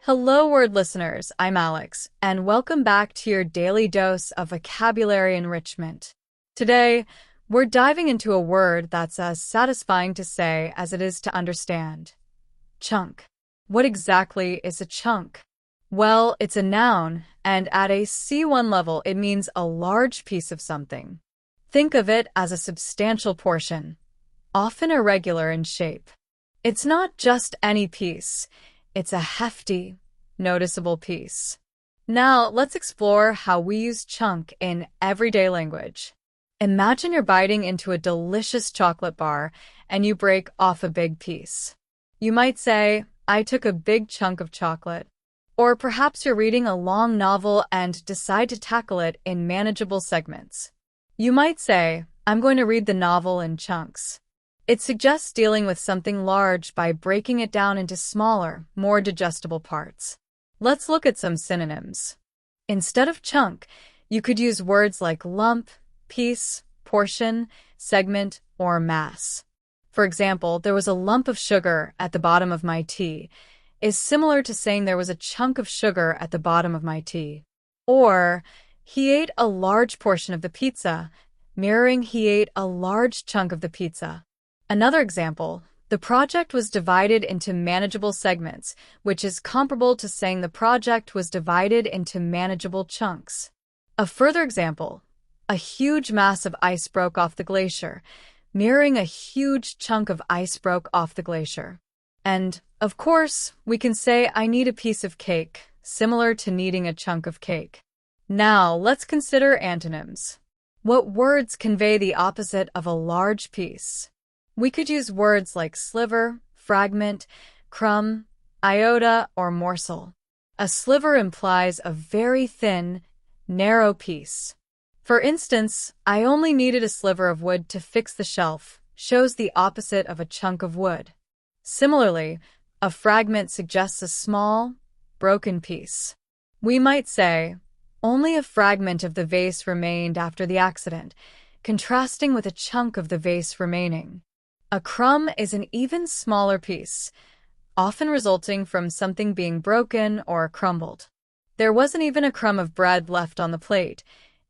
Hello, word listeners. I'm Alex, and welcome back to your daily dose of vocabulary enrichment. Today, we're diving into a word that's as satisfying to say as it is to understand. Chunk. What exactly is a chunk? Well, it's a noun, and at a C1 level, it means a large piece of something. Think of it as a substantial portion, often irregular in shape. It's not just any piece. It's a hefty, noticeable piece. Now, let's explore how we use chunk in everyday language. Imagine you're biting into a delicious chocolate bar and you break off a big piece. You might say, "I took a big chunk of chocolate." Or perhaps you're reading a long novel and decide to tackle it in manageable segments. You might say, "I'm going to read the novel in chunks." It suggests dealing with something large by breaking it down into smaller, more digestible parts. Let's look at some synonyms. Instead of chunk, you could use words like lump, piece, portion, segment, or mass. For example, "There was a lump of sugar at the bottom of my tea" is similar to saying there was a chunk of sugar at the bottom of my tea. Or, "He ate a large portion of the pizza," mirroring "he ate a large chunk of the pizza." Another example, "The project was divided into manageable segments," which is comparable to saying the project was divided into manageable chunks. A further example, "A huge mass of ice broke off the glacier," mirroring "a huge chunk of ice broke off the glacier." And, of course, we can say "I need a piece of cake," similar to needing a chunk of cake. Now, let's consider antonyms. What words convey the opposite of a large piece? We could use words like sliver, fragment, crumb, iota, or morsel. A sliver implies a very thin, narrow piece. For instance, "I only needed a sliver of wood to fix the shelf," shows the opposite of a chunk of wood. Similarly, a fragment suggests a small, broken piece. We might say, "Only a fragment of the vase remained after the accident," contrasting with a chunk of the vase remaining. A crumb is an even smaller piece, often resulting from something being broken or crumbled. "There wasn't even a crumb of bread left on the plate,"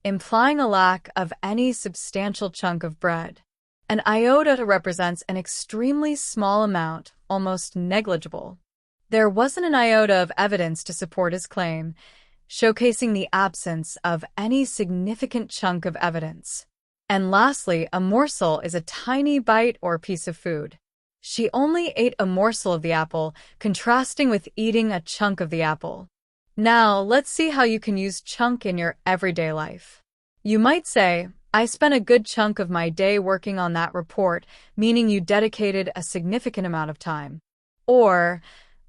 implying a lack of any substantial chunk of bread. An iota represents an extremely small amount, almost negligible. "There wasn't an iota of evidence to support his claim," showcasing the absence of any significant chunk of evidence. And lastly, a morsel is a tiny bite or piece of food. "She only ate a morsel of the apple," contrasting with eating a chunk of the apple. Now, let's see how you can use chunk in your everyday life. You might say, "I spent a good chunk of my day working on that report," meaning you dedicated a significant amount of time. Or,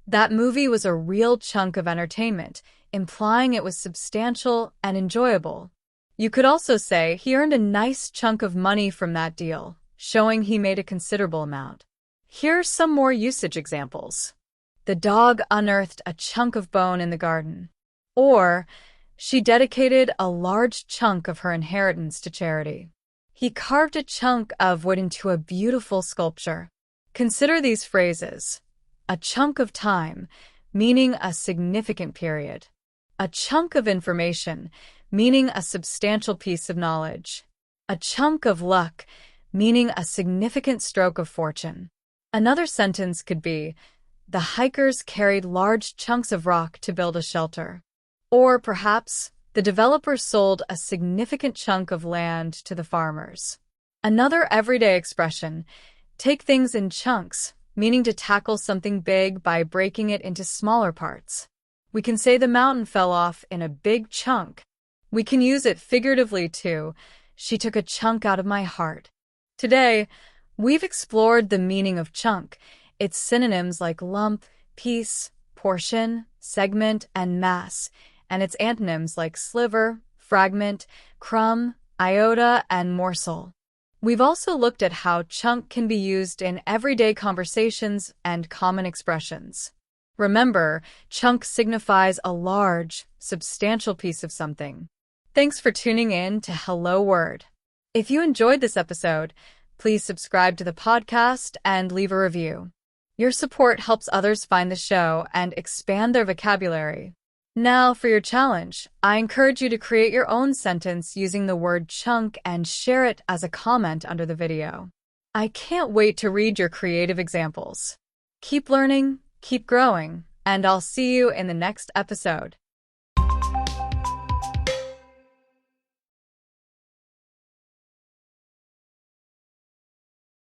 "That movie was a real chunk of entertainment," implying it was substantial and enjoyable. You could also say, "He earned a nice chunk of money from that deal," showing he made a considerable amount. Here's some more usage examples. "The dog unearthed a chunk of bone in the garden." Or, "She dedicated a large chunk of her inheritance to charity." "He carved a chunk of wood into a beautiful sculpture." Consider these phrases. A chunk of time, meaning a significant period. A chunk of information, meaning a substantial piece of knowledge. A chunk of luck, meaning a significant stroke of fortune. Another sentence could be, "The hikers carried large chunks of rock to build a shelter." Or perhaps, "The developer sold a significant chunk of land to the farmers." Another everyday expression, "take things in chunks," meaning to tackle something big by breaking it into smaller parts. We can say the mountain fell off in a big chunk. We can use it figuratively too. "She took a chunk out of my heart." Today, we've explored the meaning of chunk, its synonyms like lump, piece, portion, segment, and mass, and its antonyms like sliver, fragment, crumb, iota, and morsel. We've also looked at how chunk can be used in everyday conversations and common expressions. Remember, chunk signifies a large, substantial piece of something. Thanks for tuning in to Hello Word. If you enjoyed this episode, please subscribe to the podcast and leave a review. Your support helps others find the show and expand their vocabulary. Now for your challenge. I encourage you to create your own sentence using the word chunk and share it as a comment under the video. I can't wait to read your creative examples. Keep learning, keep growing, and I'll see you in the next episode.